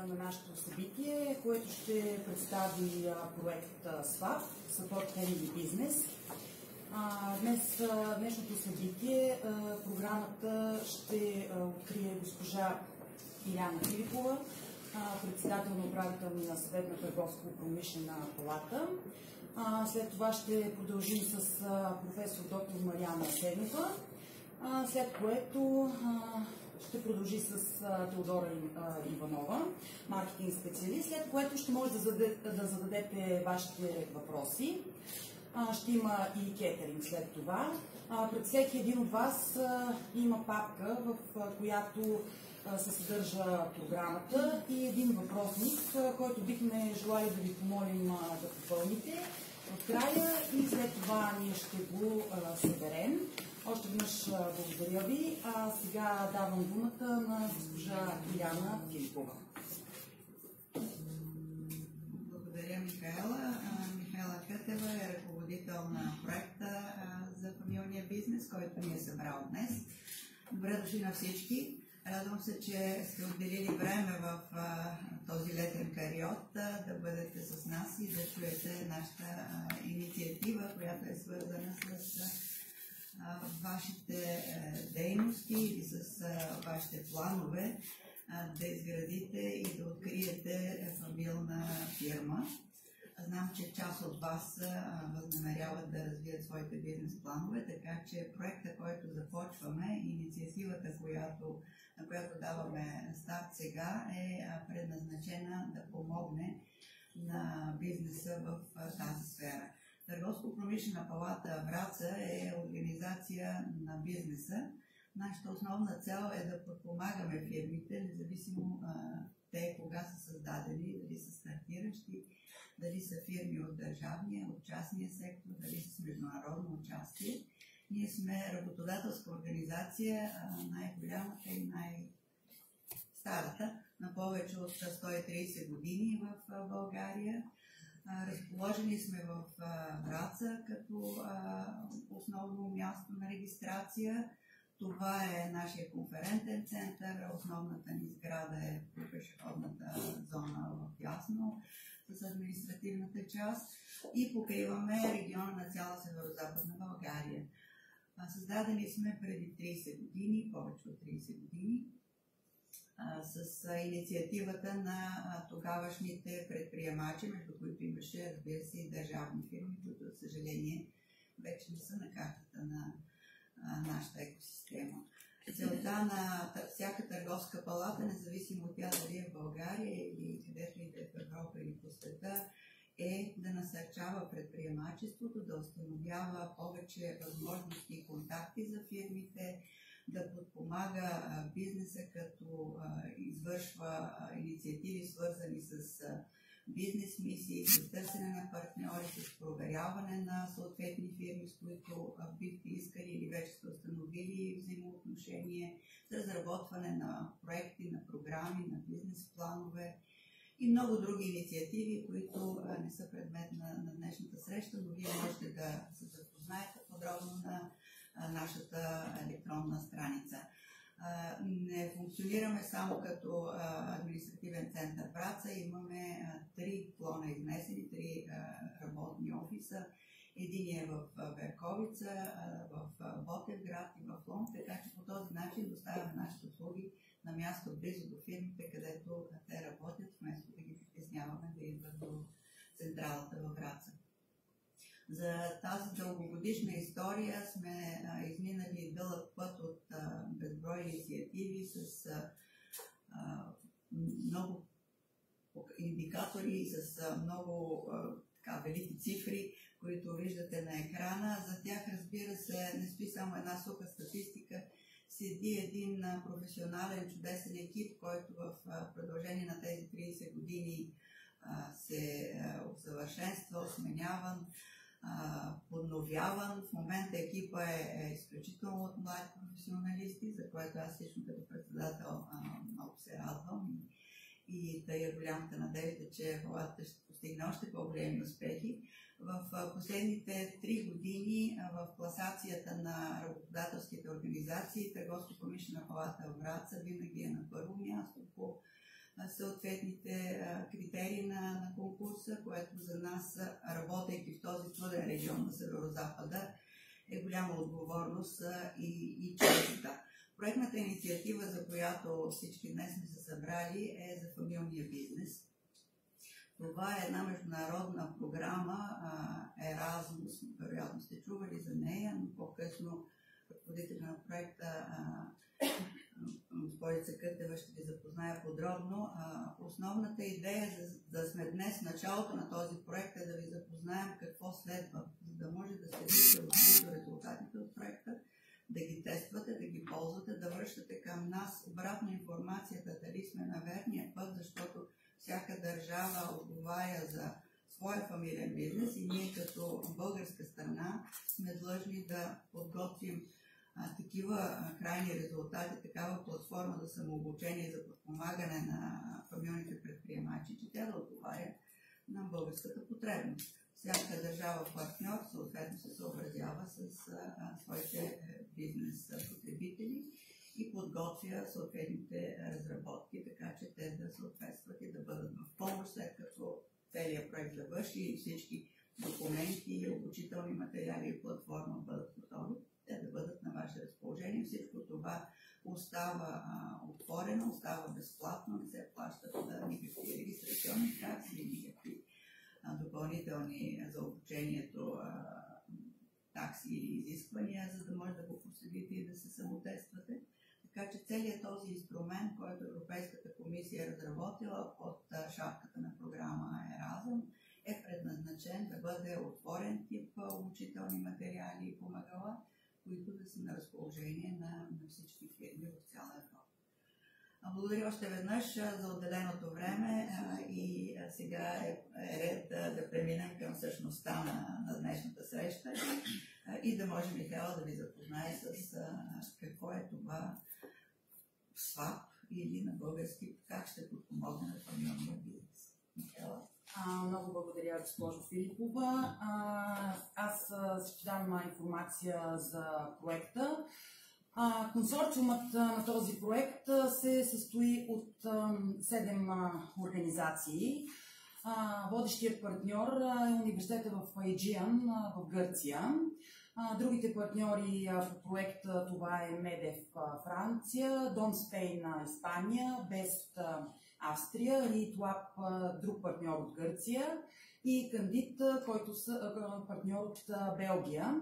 на нашето събитие, което ще представи проект SWAP, Support Family Business. Днешното събитие, програмата ще открие госпожа Иляна Филипова, председател на управителния съвет на Търговско-промишлена палата. След това ще продължим с професор доктор Мариана Седнова, след което ще продължи с Теодора Иванова, маркетинг специалист, след което ще може да зададете вашите въпроси. Ще има и кетеринг след това. Пред всеки един от вас има папка, в която се съдържа програмата и един въпросник, който бихме желали да ви помолим да попълните в края и след това ние ще го съберем. Още веднъж благодаря ви. Сега давам думата на госпожа Иляна Филипова. Благодаря, Михаела. Михаела Кътева е ръководител на проекта за фамилния бизнес, който ни е събрал днес. Добре дошли на всички. Радвам се, че сте отделили време в този летен период да бъдете с нас и да чуете нашата инициатива, която е свързана с вашите дейности и с вашите планове да изградите и да откриете фамилна фирма. Знам, че част от вас възнамеряват да развият своите бизнес планове, така че проекта, който започваме, инициативата, на която даваме старт сега, е предназначена да помогне на бизнеса в тази сфера. Търговско-промишлена палата Враца е организация на бизнеса. Нашата основна цел е да подпомагаме фирмите, независимо те кога са създадени, дали са стартиращи, дали са фирми от държавния, от частния сектор, дали са с международно участие. Ние сме работодателска организация, най-голямата и най-старата, на повече от 130 години в България. Разположени сме в Враца като основно място на регистрация. Това е нашия конферентен център. Основната ни сграда е пешеходната зона в Ясно с административната част и покриваме региона на цяла Северозападна България. Създадени сме преди 30 години, повече от 30 години, с инициативата на тогавашните предприемачи, между които имаше, разбира се, и държавни фирми, които, за съжаление, вече не са на картата на нашата екосистема. Целта на всяка търговска палата, независимо от тя дали е в България или където и да е в Европа или по света, е да насърчава предприемачеството, да установява повече възможности и контакти за фирмите, да подпомага бизнеса, като извършва инициативи, свързани с бизнес мисии, с търсене на партньори, с проверяване на съответни фирми, с които бихте искали или вече сте установили взаимоотношение, с разработване на проекти, на програми, на бизнес планове и много други инициативи, които не са предмет на днешната среща, но вие можете да се запознаете подробно на нашата електронна страница. Не функционираме само като административен център Враца, имаме 3 клона изнесени, 3 работни офиса. Един е в Берковица, в Ботевград и в Лом, така че по този начин доставяме нашите услуги на място близо до фирмите, където те работят, вместо да ги притесняваме да идват до централата във Враца. За тази дългогодишна история сме изминали дълъг път от безброй инициативи с много индикатори и с много велики цифри, които виждате на екрана. За тях, разбира се, не стои само една суха статистика, седи един професионален, чудесен екип, който в продължение на тези 30 години се усъвършенства, сменяван, подновяван. В момента екипа е изключително от млади професионалисти, за което аз лично като председател много се радвам и тъй е голямата надежда, че палатата ще постигне още по-големи успехи. В последните 3 години в класацията на работодателските организации Търговско-промишлена палата в Враца винаги е на първо място по съответните критерий на конкурса, което за нас, работейки в този труден регион на Северозапада, е голяма отговорност и чест. Проектната инициатива, за която всички днес сме се събрали, е за фамилния бизнес. Това е една международна програма, Еразмус, вероятно сте чували за нея, но по-късно ръководителя на проекта госпожица Кътева ще ви запозная подробно. Основната идея да сме днес в началото на този проект е да ви запознаем какво следва, за да може да следите от резултатите от проекта, да ги тествате, да ги ползвате, да връщате към нас обратно информацията дали сме на верния път, защото всяка държава отговаря за своя фамилен бизнес и ние като българска страна сме длъжни да подготвим такива крайни резултати, такава платформа за самообучение и за подпомагане на фамилните предприемачи, че тя да отговаря на българската потребност. Всяка държава партньор съответно се съобразява с своите бизнес потребители и подготвя съответните разработки, така че те да съответстват и да бъдат в помощ, след като целият проект завърши и всички документи, обучителни материали и платформа бъдат готови, те да бъдат на ваше разположение. Всичко това остава отворено, остава безплатно, не се плащат никакви регистрационни такси, никакви допълнителни за обучението такси или изисквания, за да може да го проследите и да се самотествате. Така че целият този инструмент, който Европейската комисия е разработила под шапката на програма Еразъм, е предназначен да бъде отворен тип обучителни материали и помагала, които да са на разположение на всички фирми в цяла Европа. Благодаря още веднъж за отделеното време и сега е ред да преминем към същността на днешната среща и да може Михайла да ви запознае с какво е това СВАП или на български как ще подпомогне на фамилния бизнес. Михайла. Много благодаря, госпожо Филипова. Аз ще дам информация за проекта. Консорциумът на този проект се състои от 7 организации. Водещият партньор е университета в Aegean в Гърция. Другите партньори по проекта това е МЕДЕФ Франция, Дон Спейн Испания, Бест Австрия, Ритлаб друг партньор от Гърция и Кандид, който са партньор от Белгия.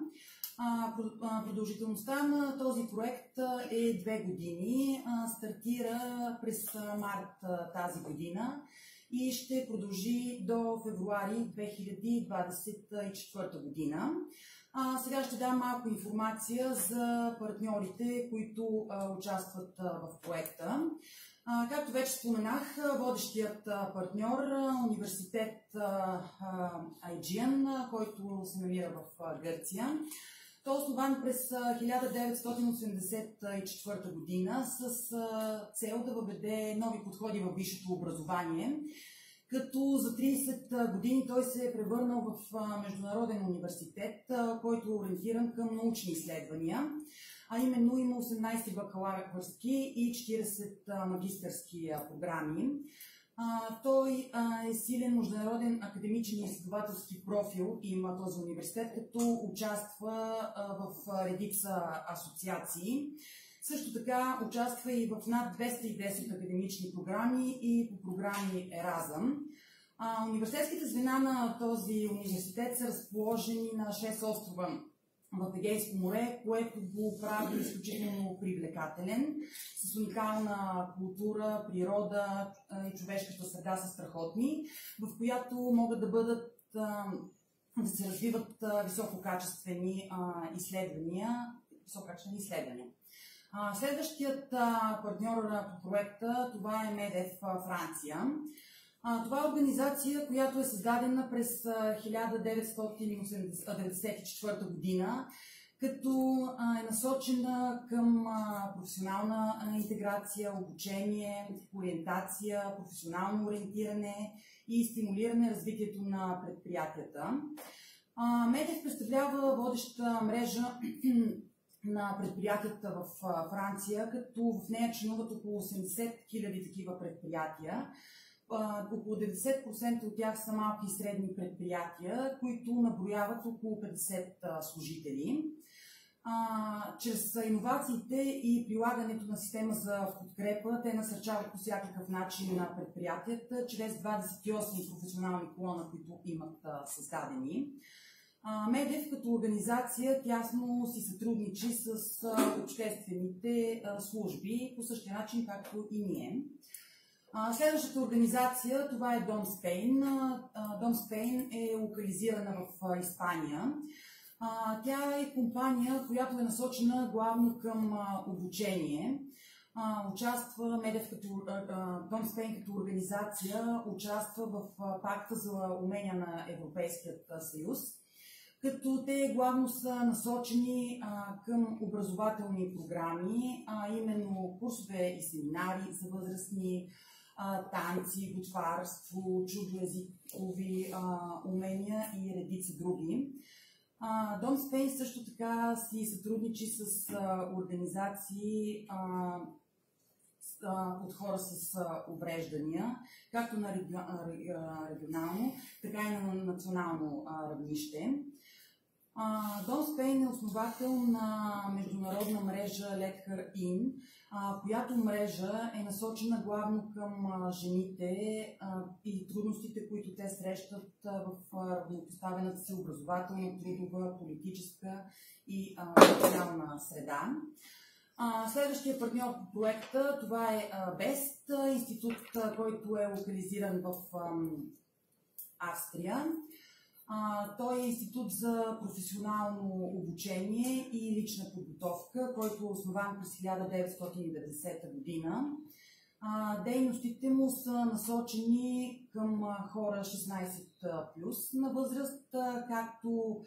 Продължителността на този проект е 2 години. Стартира през март тази година и ще продължи до февруари 2024 година. Сега ще дам малко информация за партньорите, които участват в проекта. Както вече споменах, водещият партньор университет Aegean, който се намира в Гърция. Той е основан през 1984 година с цел да въведе нови подходи в висшето образование, като за 30 години той се е превърнал в международен университет, който е ориентиран към научни изследвания, а именно има 18 бакалавърски и 40 магистърски програми. Той е силен международен академичен и изследователски профил, има този университет, като участва в редица асоциации. Също така участва и в над 210 академични програми и по програми Еразъм. Университетските звена на този университет са разположени на 6 острова в Егейско море, което го прави изключително привлекателен, с уникална култура, природа и човешката среда са страхотни, в която могат да се развиват висококачествени изследвания. Следващият партньор по проекта това е МЕДЕФ Франция. Това е организация, която е създадена през 1994 година, като е насочена към професионална интеграция, обучение, ориентация, професионално ориентиране и стимулиране развитието на предприятията. МЕДЕФ представлява водеща мрежа на предприятията в Франция, като в нея членуват около 80 000 такива предприятия. около 90% от тях са малки и средни предприятия, които наброяват около 50 служители. Чрез иновациите и прилагането на система за подкрепа, те насърчават по всякакъв начин на предприятията, чрез 28 професионални колона, които имат създадени. Медев като организация тясно си сътрудничи с обществените служби, по същия начин както и ние. Следващата организация, това е Дом Спейн. Дом Спейн е локализирана в Испания. Тя е компания, която е насочена главно към обучение. Медев Дом Спейн като организация участва в пакта за умения на Европейският съюз, като те главно са насочени към образователни програми, именно курсове и семинари за възрастни, танци, готварство, чуждоезикови умения и редица други. Дом Спейн също така си сътрудничи с организации от хора с увреждания, както на регионално, така и на национално равнище. Дом Спейн е основател на международна мрежа Let Her In, която мрежа е насочена главно към жените и трудностите, които те срещат в равнопоставената си образователна, трудова, политическа и социална среда. Следващия партньор по проекта, това е BEST, институт, който е локализиран в Австрия. Той е институт за професионално обучение и лична подготовка, който е основан през 1990 година. Дейностите му са насочени към хора 16+ на възраст, както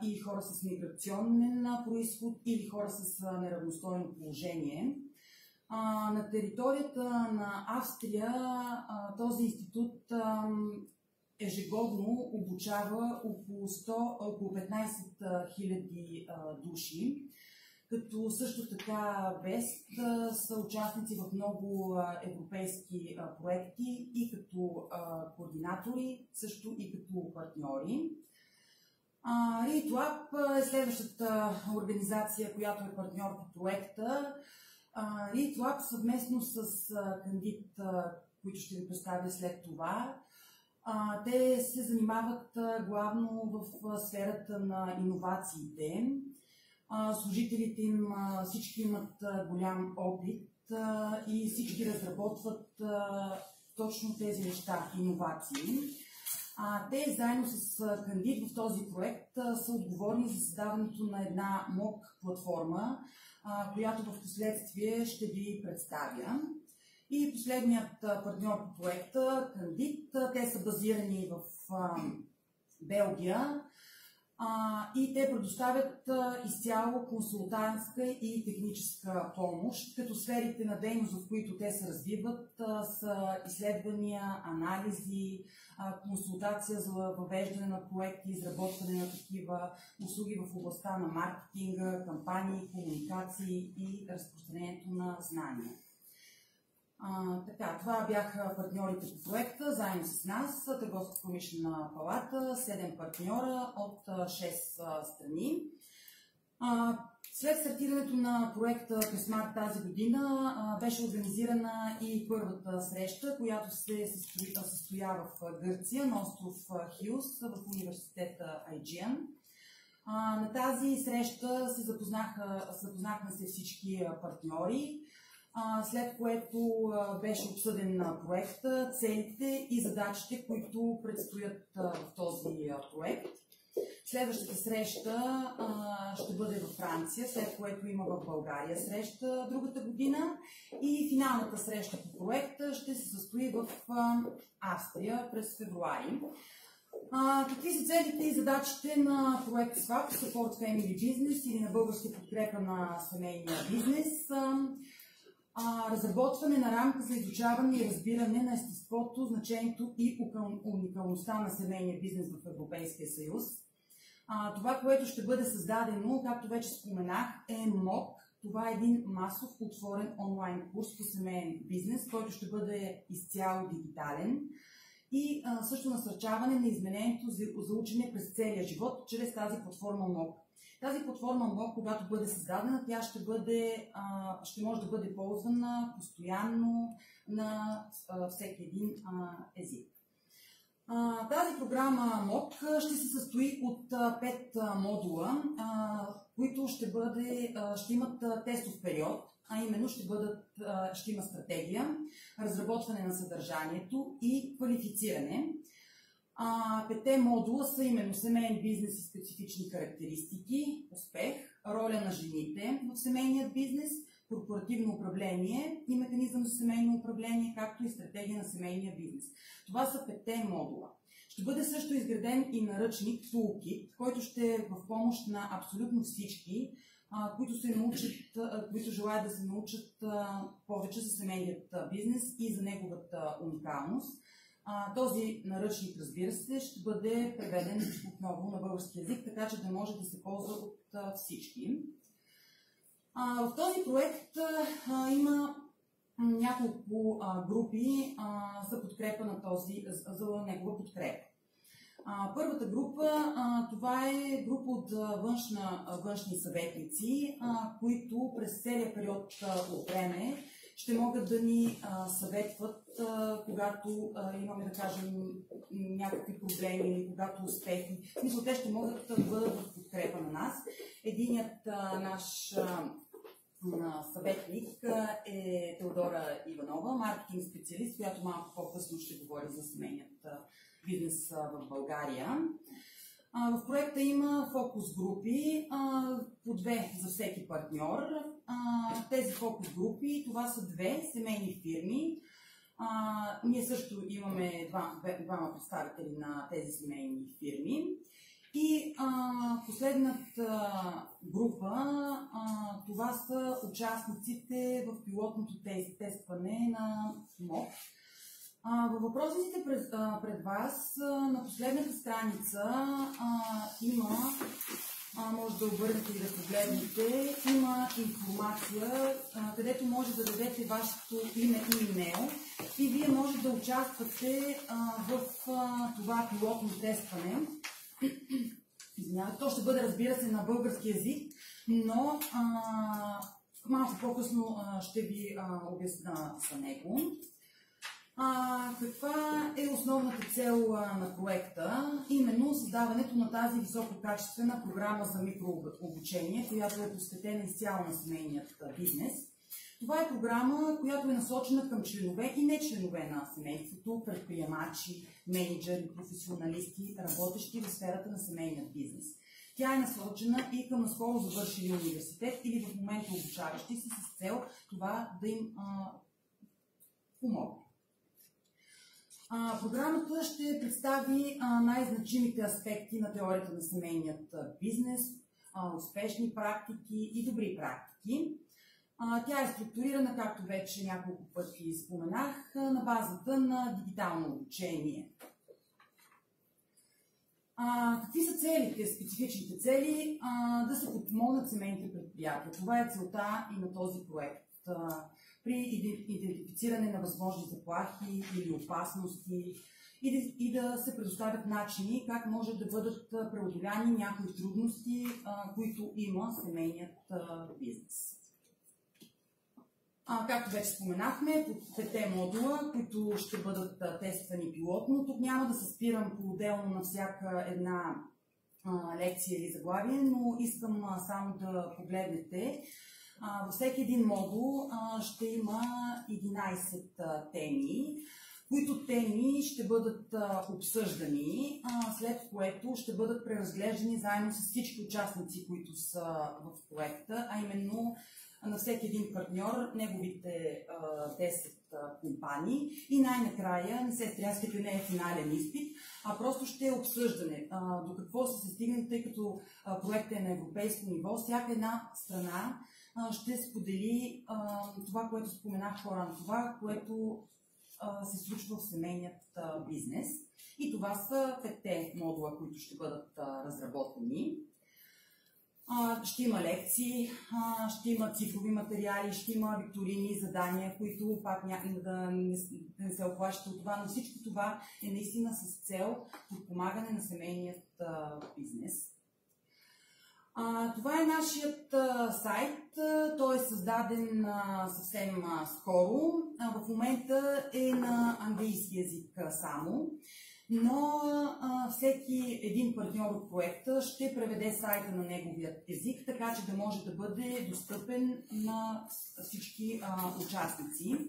и хора с миграционен произход или хора с неравностойно положение. На територията на Австрия този институт ежегодно обучава около 15 000 души, като също така ВЕСТ са участници в много европейски проекти и като координатори, също и като партньори. ReadLab е следващата организация, която е партньор по проекта. ReadLab съвместно с Кандид, които ще ви представя след това, те се занимават главно в сферата на иновациите. Служителите им всички имат голям опит и всички разработват точно тези неща, иновации. Те заедно с Кандид в този проект са отговорни за създаването на една МОК платформа, която в последствие ще ви представя. И последният партньор по проекта, Кандид, те са базирани в Белгия и те предоставят изцяло консултантска и техническа помощ, като сферите на дейност, в които те се развиват, са изследвания, анализи, консултация за въвеждане на проекти, изработване на такива услуги в областта на маркетинга, кампании, комуникации и разпространението на знания. Това бяха партньорите по проекта, заедно с нас, Търговската промишлена палата, 7 партньора от 6 страни. След стартирането на проекта през март тази година беше организирана и първата среща, която се състоя в Гърция, на остров Хилс, в университета Aegean. На тази среща запознахме се всички партньори, след което беше обсъден проекта, целите и задачите, които предстоят в този проект. Следващата среща ще бъде във Франция, след което има в България среща другата година и финалната среща по проекта ще се състои в Австрия през февруари. Какви са целите и задачите на проект SWAP, Support Family Business или на българска подкрепа на семейния бизнес? Разработване на рамка за изучаване и разбиране на естеството, значението и уникалността на семейния бизнес в Европейския съюз. Това, което ще бъде създадено, както вече споменах, е МОК. това е един масов отворен онлайн курс по семейен бизнес, който ще бъде изцяло дигитален и също насърчаване на изменението за учене през целия живот чрез тази платформа МОК. Тази платформа МОК, когато бъде създадена, тя ще може да бъде ползвана постоянно на всеки един език. Тази програма МОК ще се състои от 5 модула, които ще имат тестов период, а именно ще има стратегия, разработване на съдържанието и квалифициране. 5 модула са именно семейен бизнес и специфични характеристики, успех, роля на жените в семейния бизнес, корпоративно управление и механизъм за семейно управление, както и стратегия на семейния бизнес. Това са 5 модула. Ще бъде също изграден и наръчник Toolkit, който ще е в помощ на абсолютно всички, които желаят да се научат повече за семейният бизнес и за неговата уникалност. Този наръчник, разбира се, ще бъде преведен отново на български език, така че да може да се ползва от всички. В този проект има няколко групи за подкрепа за негова подкрепа. Първата група, това е група от външни съветници, които през целия период от време ще могат да ни съветват, когато имаме, да кажем, някакви проблеми или когато успехи. Мисля, те ще могат да бъдат в подкрепа на нас. Единият наш съветник е Теодора Иванова, маркетинг специалист, която малко по-късно ще говори за семейният бизнес в България. В проекта има фокус групи, по 2 за всеки партньор. Тези фокус групи, това са 2 семейни фирми. Ние също имаме двама представители на тези семейни фирми. И последната група, това са участниците в пилотното тестване на МОК. Във въпросите пред вас на последната страница има, може да обърнете и да погледнете, има информация, където може да дадете вашето име и имейл и вие може да участвате в това пилотно тестване. То ще бъде, разбира се, на български език, но малко по-късно ще ви обясня за него. Каква е основната цел на проекта? Именно създаването на тази висококачествена програма за микрообучение, която е посветена изцяло на семейният бизнес. Това е програма, която е насочена към членове и не членове на семейството, предприемачи, менеджери, професионалисти, работещи в сферата на семейния бизнес. Тя е насочена и към наскоро завършили университет или в момента обучаващи се с цел това да им помогне. Програмата ще представи най-значимите аспекти на теорията на семейният бизнес, успешни практики и добри практики. Тя е структурирана, както вече няколко пъти споменах, на базата на дигитално обучение. Какви са целите, специфичните цели? Да се подпомогнат семейните предприятия. Това е целта и на този проект. При идентифициране на възможни заплахи или опасности и да се предоставят начини как може да бъдат преодоляни някои трудности, които има семейният бизнес. Както вече споменахме, по 5 модула, които ще бъдат тествани пилотно. Тук няма да се спирам по-отделно на всяка една лекция или заглавие, но искам само да погледнете. Във всеки един модул ще има 11 теми, които теми ще бъдат обсъждани, след което ще бъдат преразглеждани заедно с всички участници, които са в проекта, а именно на всеки един партньор, неговите 10 компании и най-накрая, не се стряскайте, не е финален изпит, а просто ще е обсъждане. До какво са се стигнали, тъй като проектът е на европейско ниво, всяка една страна ще сподели това, което споменах по-рано, това, което се случва в семейният бизнес. И това са 5 модула, които ще бъдат разработени. Ще има лекции, ще има цифрови материали, ще има викторини, задания, които пак да не се оплащат от това, но всичко това е наистина с цел подпомагане на семейният бизнес. Това е нашият сайт. Той е създаден съвсем скоро. В момента е на английски език само, но всеки един партньор от проекта ще преведе сайта на неговият език, така че да може да бъде достъпен на всички участници.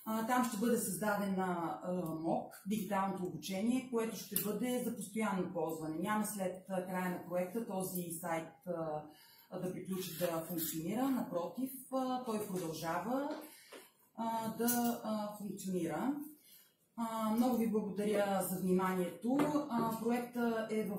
Там ще бъде създадена МОК, дигиталното обучение, което ще бъде за постоянно ползване. Няма след края на проекта този сайт да приключи да функционира. Напротив, той продължава да функционира. Много ви благодаря за вниманието. Проектът е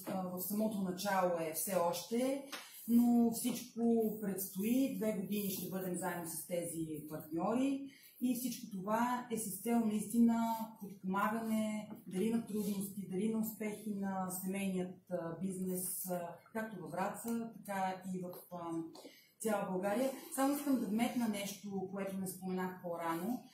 в самото начало е все още, но всичко предстои. 2 години ще бъдем заедно с тези партньори и всичко това е с цел наистина подпомагане дали на трудности, дали на успехи на семейният бизнес, както във Враца, така и в цяла България. Само искам да вметна нещо, което не споменах по-рано.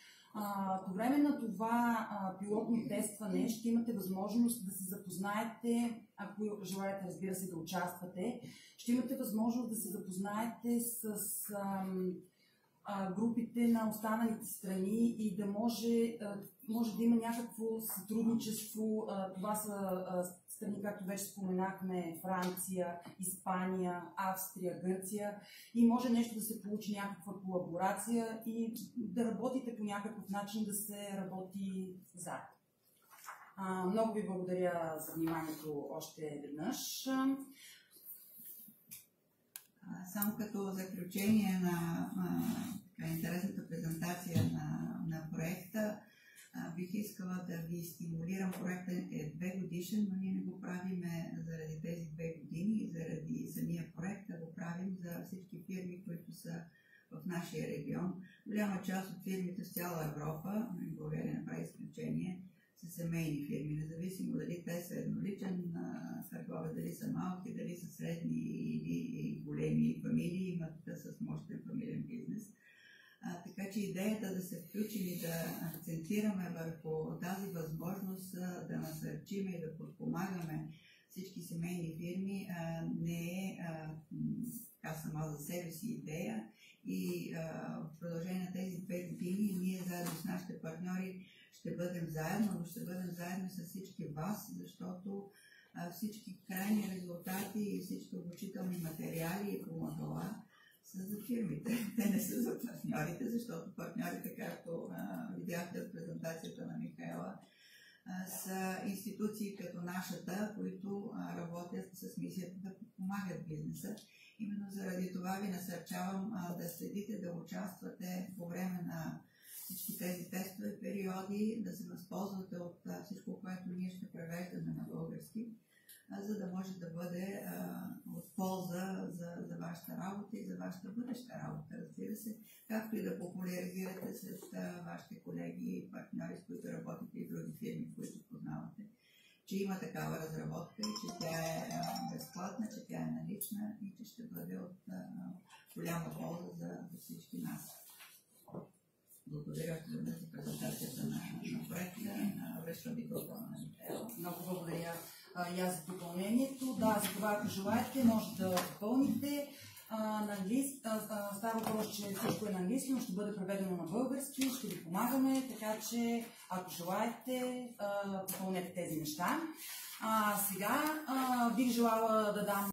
По време на това пилотно тестване ще имате възможност да се запознаете, ако желаете, разбира се, да участвате, ще имате възможност да се запознаете с групите на останалите страни и да може да има някакво сътрудничество. Това са страни, както вече споменахме, Франция, Испания, Австрия, Гърция, и може нещо да се получи, някаква колаборация и да работите по някакъв начин, да се работи заедно. Много ви благодаря за вниманието още веднъж. Само като заключение на интересната презентация на проекта, бих искала да ви стимулирам. Проектът е 2 годишен, но ние не го правим заради тези 2 години и заради самия проект, да го правим за всички фирми, които са в нашия регион. Голяма част от фирмите в цяла Европа, България направи изключение, са семейни фирми, независимо дали те са едноличен търговец, дали са малки, дали са средни или големи фамилии, имат с мощен фамилен бизнес. Така че идеята да се включим и да акцентираме върху тази възможност да насърчим и да подпомагаме всички семейни фирми не е сама за себе си идея. И в продължение на тези 2 години ние заедно с нашите партньори ще бъдем заедно, но ще бъдем заедно с всички вас, защото всички крайни резултати и всички обучителни материали и помагала са за фирмите. Те не са за партньорите, защото партньорите, както видяхте от презентацията на Михаела, са институции като нашата, които работят с мисията да подпомагат бизнеса. Именно заради това ви насърчавам да следите, да участвате по време на всички тези тестове периоди, да се възползвате от всичко, което ние ще превеждаме на български, за да може да бъде от полза за вашата работа и за вашата бъдеща работа, разбира се, както и да популяризирате сред вашите колеги и партньори, с които работите, и други фирми, които познавате, че има такава разработка и че тя е безплатна, че тя е налична и че ще бъде от голяма полза за всички нас. Благодаря за презентацията на проекта. Връщам микрофона на Михаела. Много благодаря и аз за допълнението. Да, за това, ако желаете, може да допълните. На английски, става въпрос, че всичко е на английски, но ще бъде преведено на български, ще ви помагаме, така че ако желаете, допълнете тези неща. Сега бих желала да дам